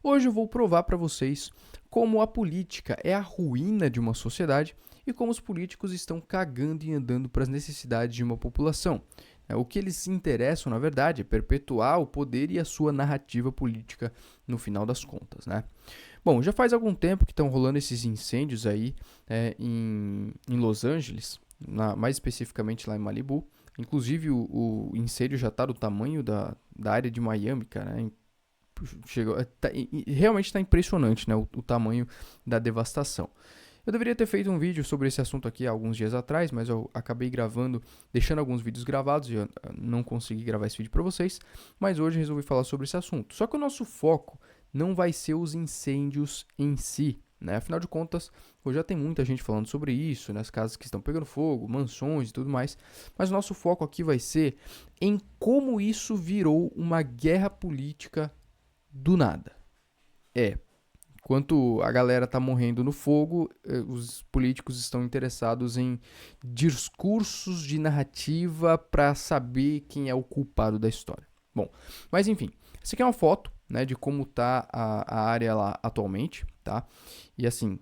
Hoje eu vou provar para vocês como a política é a ruína de uma sociedade e como os políticos estão cagando e andando para as necessidades de uma população. O que eles se interessam, na verdade, é perpetuar o poder e a sua narrativa política no final das contas, né? Bom, já faz algum tempo que estão rolando esses incêndios aí em Los Angeles, mais especificamente lá em Malibu. Inclusive, o incêndio já está do tamanho da área de Miami, cara, né? Chegou, realmente está impressionante, né, o tamanho da devastação. Eu deveria ter feito um vídeo sobre esse assunto aqui há alguns dias atrás, mas eu acabei gravando, deixando alguns vídeos gravados e eu não consegui gravar esse vídeo para vocês, mas hoje resolvi falar sobre esse assunto. Só que o nosso foco não vai ser os incêndios em si, né? Afinal de contas, hoje já tem muita gente falando sobre isso, né? As casas que estão pegando fogo, mansões e tudo mais, mas o nosso foco aqui vai ser em como isso virou uma guerra política do nada. Enquanto a galera tá morrendo no fogo, os políticos estão interessados em discursos de narrativa para saber quem é o culpado da história. Bom, mas enfim, essa aqui é uma foto, né, de como tá a área lá atualmente, tá? E assim,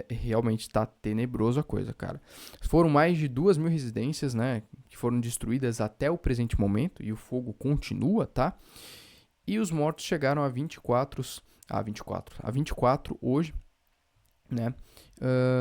realmente tá tenebroso a coisa, cara. Foram mais de 2.000 residências, né, que foram destruídas até o presente momento e o fogo continua, tá? E os mortos chegaram a 24 hoje, né?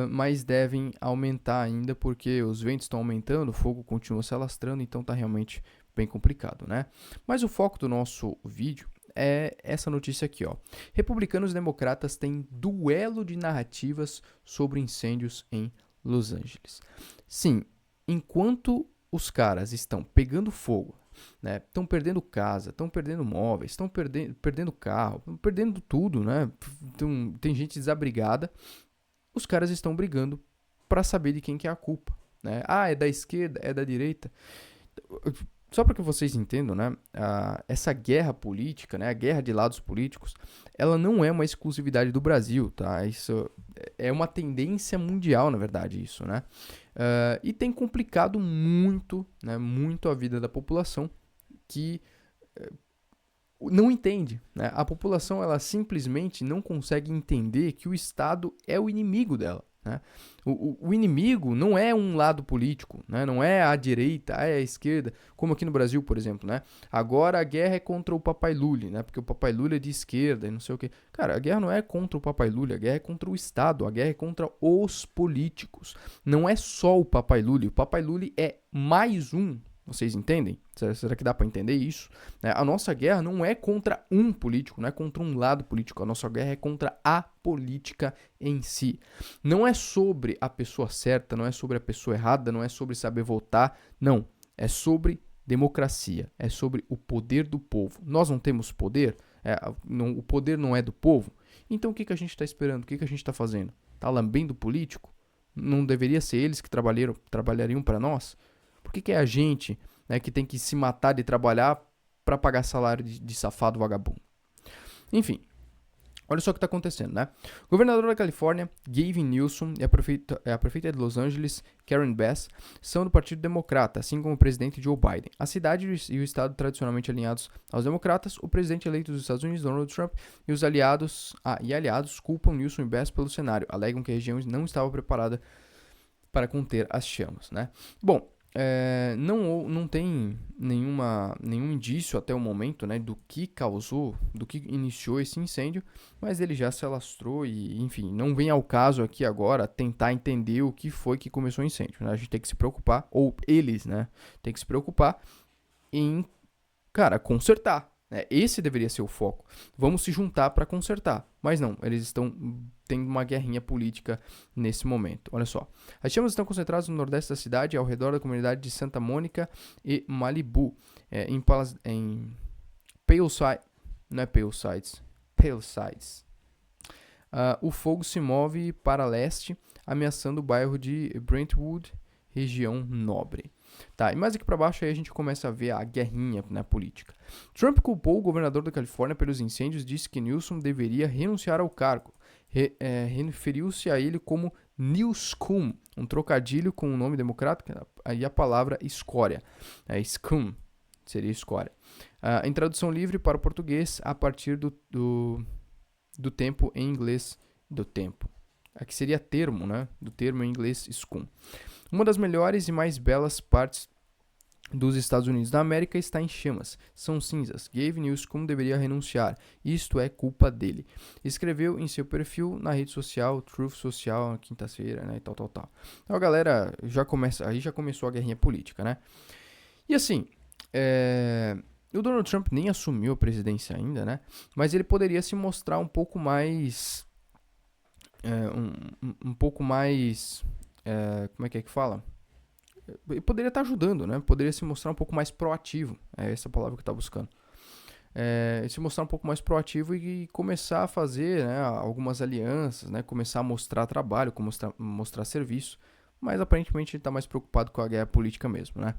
Mas devem aumentar ainda porque os ventos estão aumentando, o fogo continua se alastrando, então tá realmente bem complicado, né? Mas o foco do nosso vídeo é essa notícia aqui, ó. Republicanos e democratas têm duelo de narrativas sobre incêndios em Los Angeles. Sim, enquanto os caras estão pegando fogo, né? Estão perdendo casa, estão perdendo móveis, estão perdendo carro, perdendo tudo, né? Tem gente desabrigada. Os caras estão brigando para saber de quem que é a culpa, né? Ah, é da esquerda, é da direita. Só para que vocês entendam, né? Essa guerra política, né? A guerra de lados políticos, ela não é uma exclusividade do Brasil, tá? Isso é uma tendência mundial, na verdade, isso, né? E tem complicado muito, né? Muito a vida da população que não entende, né? A população ela simplesmente não consegue entender que o Estado é o inimigo dela, né? O inimigo não é um lado político, né? Não é a direita, é a esquerda, como aqui no Brasil, por exemplo, né? Agora a guerra é contra o Papai Lula, né? Porque o Papai Lula é de esquerda e não sei o quê. Cara, a guerra não é contra o Papai Lula, a guerra é contra o Estado, a guerra é contra os políticos. Não é só o Papai Lula, o Papai Lula é mais um. Vocês entendem? Será que dá para entender isso? A nossa guerra não é contra um político, não é contra um lado político. A nossa guerra é contra a política em si. Não é sobre a pessoa certa, não é sobre a pessoa errada, não é sobre saber votar. Não. É sobre democracia. É sobre o poder do povo. Nós não temos poder? O poder não é do povo? Então o que a gente está esperando? O que a gente está fazendo? Está lambendo o político? Não deveria ser eles que trabalhariam para nós? Por que é a gente, né, que tem que se matar de trabalhar para pagar salário de safado vagabundo? Enfim, olha só o que está acontecendo, né? O governador da Califórnia, Gavin Newsom, e a prefeita de Los Angeles, Karen Bass, são do Partido Democrata, assim como o presidente Joe Biden. A cidade e o estado tradicionalmente alinhados aos democratas, o presidente eleito dos Estados Unidos, Donald Trump, e os aliados culpam Newsom e Bass pelo cenário, alegam que a região não estava preparada para conter as chamas, né? Bom, não tem nenhum indício até o momento, né, do que iniciou esse incêndio, mas ele já se alastrou e, enfim, não vem ao caso aqui agora tentar entender o que foi que começou o incêndio, né? A gente tem que se preocupar, ou eles, né, tem que se preocupar em, cara, consertar. Esse deveria ser o foco. Vamos se juntar para consertar. Mas não, eles estão tendo uma guerrinha política nesse momento. Olha só. As chamas estão concentradas no nordeste da cidade, ao redor da comunidade de Santa Mônica e Malibu. Em Palisades. Não é Palisades. Palisades. O fogo se move para leste, ameaçando o bairro de Brentwood, região nobre. Tá, e mais aqui para baixo aí a gente começa a ver a guerrinha na política. Trump culpou o governador da Califórnia pelos incêndios, disse que Newsom deveria renunciar ao cargo. Referiu-se a ele como Newscum, um trocadilho com o nome democrático e a palavra escória. Scum. seria escória. Em tradução livre para o português, a partir do tempo em inglês, do tempo. Aqui seria termo, né? Do termo em inglês, scum. Uma das melhores e mais belas partes dos Estados Unidos da América está em chamas. São cinzas. Gavin Newsom deveria renunciar. Isto é culpa dele. Escreveu em seu perfil na rede social, Truth Social, na quinta-feira, né? E tal. Então, galera, aí já começou a guerrinha política, né? E assim, o Donald Trump nem assumiu a presidência ainda, né? Mas ele poderia se mostrar um pouco mais... um pouco mais... como é que fala? Ele poderia estar ajudando, né? Poderia se mostrar um pouco mais proativo. É essa palavra que eu estava buscando. Se mostrar um pouco mais proativo e começar a fazer, né, algumas alianças, né? Começar a mostrar trabalho, mostrar serviço. Mas aparentemente ele está mais preocupado com a guerra política mesmo, né?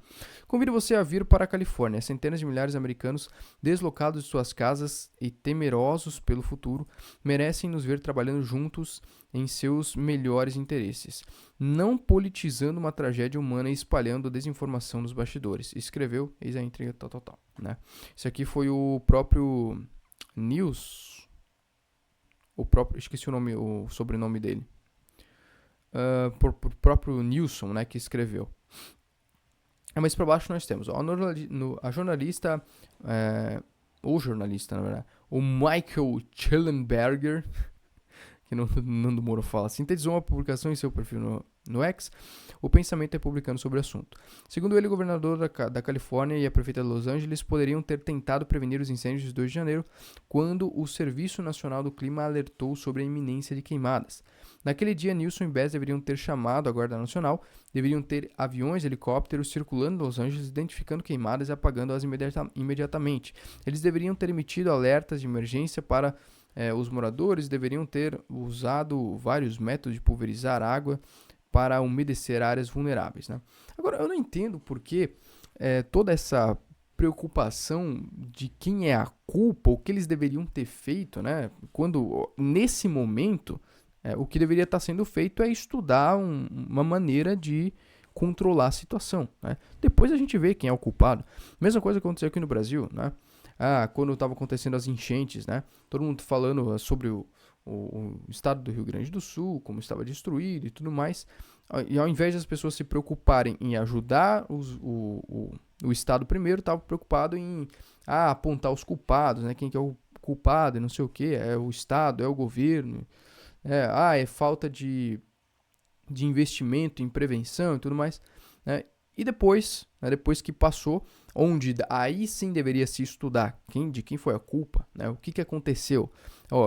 Convido você a vir para a Califórnia. Centenas de milhares de americanos deslocados de suas casas e temerosos pelo futuro merecem nos ver trabalhando juntos em seus melhores interesses, não politizando uma tragédia humana e espalhando desinformação nos bastidores. Escreveu, eis a intriga, tal, né? Isso aqui foi o próprio News, esqueci o sobrenome dele. Por próprio Nilson, né, que escreveu. Mas para baixo nós temos a jornalista, ou jornalista, na verdade, o Michael Schellenberger, que Nando Moura fala, sintetizou uma publicação em seu perfil no X, o pensamento republicano sobre o assunto. Segundo ele, o governador da Califórnia e a prefeita de Los Angeles poderiam ter tentado prevenir os incêndios de 2 de janeiro, quando o Serviço Nacional do Clima alertou sobre a iminência de queimadas. Naquele dia, Nilson e Bass deveriam ter chamado a Guarda Nacional, deveriam ter aviões e helicópteros circulando em Los Angeles, identificando queimadas e apagando-as imediatamente. Eles deveriam ter emitido alertas de emergência para os moradores, deveriam ter usado vários métodos de pulverizar água para umedecer áreas vulneráveis, né? Agora, eu não entendo por que toda essa preocupação de quem é a culpa, o que eles deveriam ter feito, né? Quando, nesse momento, o que deveria estar sendo feito é estudar uma maneira de controlar a situação, né? Depois a gente vê quem é o culpado. Mesma coisa aconteceu aqui no Brasil, né? Quando estava acontecendo as enchentes, né? Todo mundo falando sobre o estado do Rio Grande do Sul, como estava destruído e tudo mais. E ao invés das pessoas se preocuparem em ajudar o estado primeiro, estavam preocupados em apontar os culpados, né? Quem que é o culpado e não sei o que, é o estado, é o governo. É falta de investimento em prevenção e tudo mais, né? E depois, né, depois que passou, onde aí sim deveria se estudar de quem foi a culpa, né? O que aconteceu?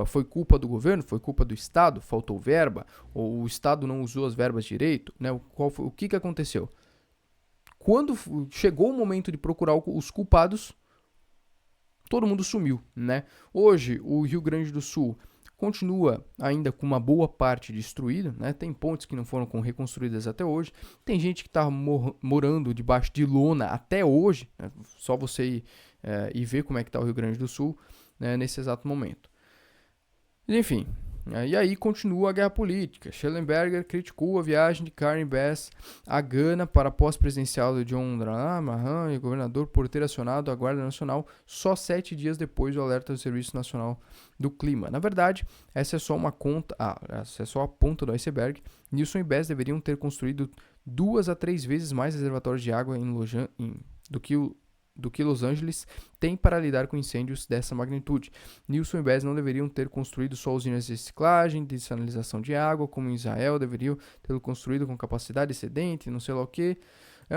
Foi culpa do governo? Foi culpa do Estado? Faltou verba? Ou o Estado não usou as verbas direito? Né? O que aconteceu? Quando chegou o momento de procurar os culpados, todo mundo sumiu, né? Hoje, o Rio Grande do Sul continua ainda com uma boa parte destruída, né? Tem pontes que não foram reconstruídas até hoje. Tem gente que está morando debaixo de lona até hoje, né? Só você ir e ver como é que está o Rio Grande do Sul, né, nesse exato momento. Enfim, e aí continua a guerra política. Schellenberger criticou a viagem de Karen Bass a Gana para a pós-presidencial de John Mahama e o governador por ter acionado a Guarda Nacional só 7 dias depois do alerta do Serviço Nacional do Clima. Na verdade, essa é só a ponta do iceberg. Nilson e Bass deveriam ter construído 2 a 3 vezes mais reservatórios de água do que Los Angeles tem para lidar com incêndios dessa magnitude. Nilson e Bass não deveriam ter construído só usinas de reciclagem, de desalinização de água, como em Israel, deveriam tê-lo construído com capacidade excedente, não sei lá o que.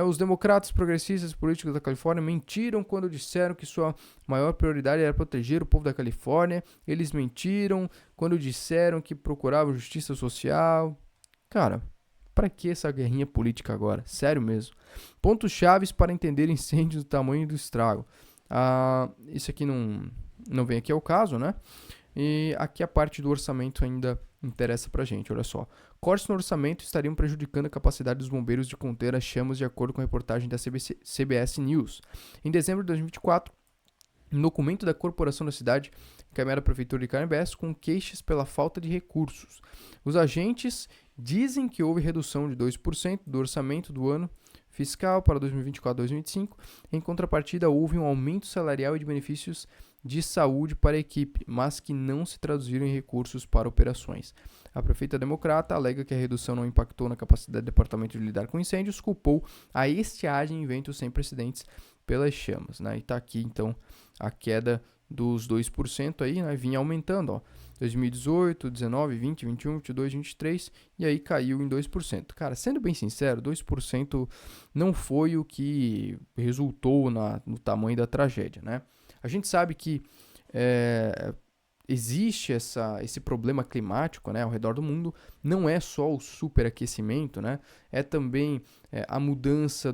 Os democratas, progressistas e políticos da Califórnia mentiram quando disseram que sua maior prioridade era proteger o povo da Califórnia. Eles mentiram quando disseram que procuravam justiça social. Cara, para que essa guerrinha política agora? Sério mesmo. Pontos chaves para entender incêndios do tamanho do estrago. Isso aqui não vem aqui ao caso, né? E aqui a parte do orçamento ainda interessa pra gente, olha só. Cortes no orçamento estariam prejudicando a capacidade dos bombeiros de conter as chamas, de acordo com a reportagem da CBS News. Em dezembro de 2024, um documento da corporação da cidade encaminhado à prefeitura de Karen Bass com queixas pela falta de recursos. Os agentes dizem que houve redução de 2% do orçamento do ano fiscal para 2024-2025. Em contrapartida, houve um aumento salarial e de benefícios de saúde para a equipe, mas que não se traduziram em recursos para operações. A prefeita democrata alega que a redução não impactou na capacidade do departamento de lidar com incêndios, culpou a estiagem em eventos sem precedentes pelas chamas, né? E tá aqui, então, a queda dos 2% aí, né? Vinha aumentando, ó. 2018, 19, 20, 21, 22, 23, e aí caiu em 2%. Cara, sendo bem sincero, 2% não foi o que resultou no tamanho da tragédia, né? A gente sabe que existe esse problema climático, né, ao redor do mundo, não é só o superaquecimento, né, é também a mudança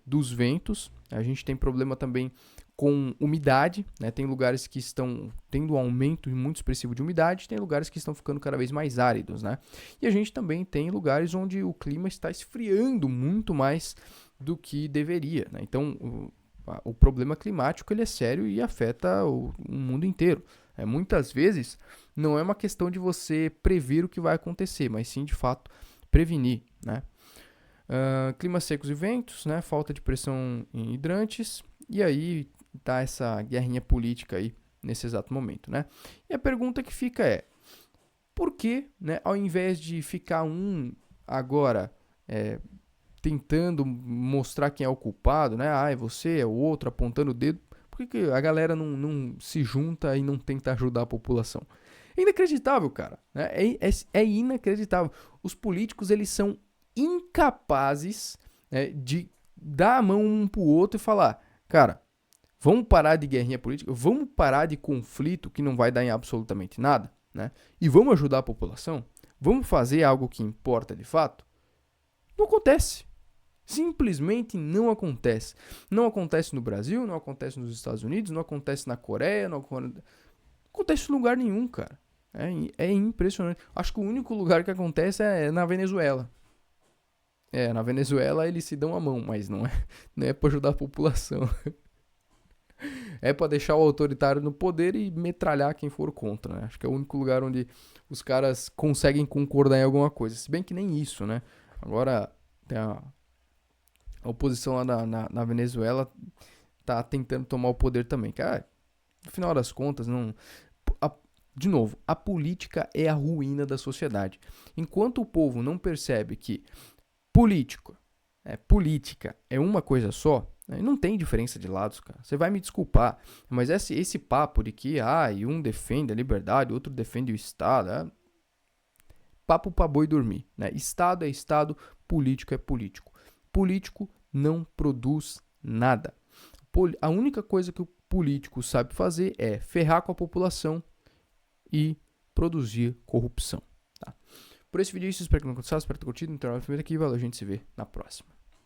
dos ventos. A gente tem problema também com umidade, né, tem lugares que estão tendo um aumento muito expressivo de umidade, tem lugares que estão ficando cada vez mais áridos, né, e a gente também tem lugares onde o clima está esfriando muito mais do que deveria, né, então o problema climático ele é sério e afeta o mundo inteiro. Muitas vezes não é uma questão de você prever o que vai acontecer, mas sim de fato prevenir, né? Climas secos e ventos, né? Falta de pressão em hidrantes, e aí tá essa guerrinha política aí nesse exato momento, né? E a pergunta que fica é: por que, né, ao invés de ficar agora tentando mostrar quem é o culpado, né? É você, é o outro, apontando o dedo. Por que a galera não se junta e não tenta ajudar a população? É inacreditável, cara. Né? É inacreditável. Os políticos, eles são incapazes, né, de dar a mão um pro outro e falar: cara, vamos parar de guerrinha política, vamos parar de conflito que não vai dar em absolutamente nada, né? E vamos ajudar a população? Vamos fazer algo que importa de fato? Não acontece. Simplesmente não acontece. Não acontece no Brasil, não acontece nos Estados Unidos, não acontece na Coreia, não acontece em lugar nenhum, cara. É impressionante. Acho que o único lugar que acontece é na Venezuela. Na Venezuela eles se dão a mão, mas não é pra ajudar a população. É pra deixar o autoritário no poder e metralhar quem for contra, né? Acho que é o único lugar onde os caras conseguem concordar em alguma coisa. Se bem que nem isso, né? Agora, tem a oposição lá na Venezuela tá tentando tomar o poder também. Cara, no final das contas, de novo, a política é a ruína da sociedade. Enquanto o povo não percebe que política é uma coisa só, né, não tem diferença de lados, cara. Você vai me desculpar, mas esse papo de que um defende a liberdade, outro defende o Estado, papo pra boi dormir, né? Estado é Estado, político é político. Político não produz nada. A única coisa que o político sabe fazer é ferrar com a população e produzir corrupção. Tá? Por esse vídeo é isso, espero que não gostasse, espero ter curtido. Então, primeiro aqui, valeu, a gente se vê na próxima.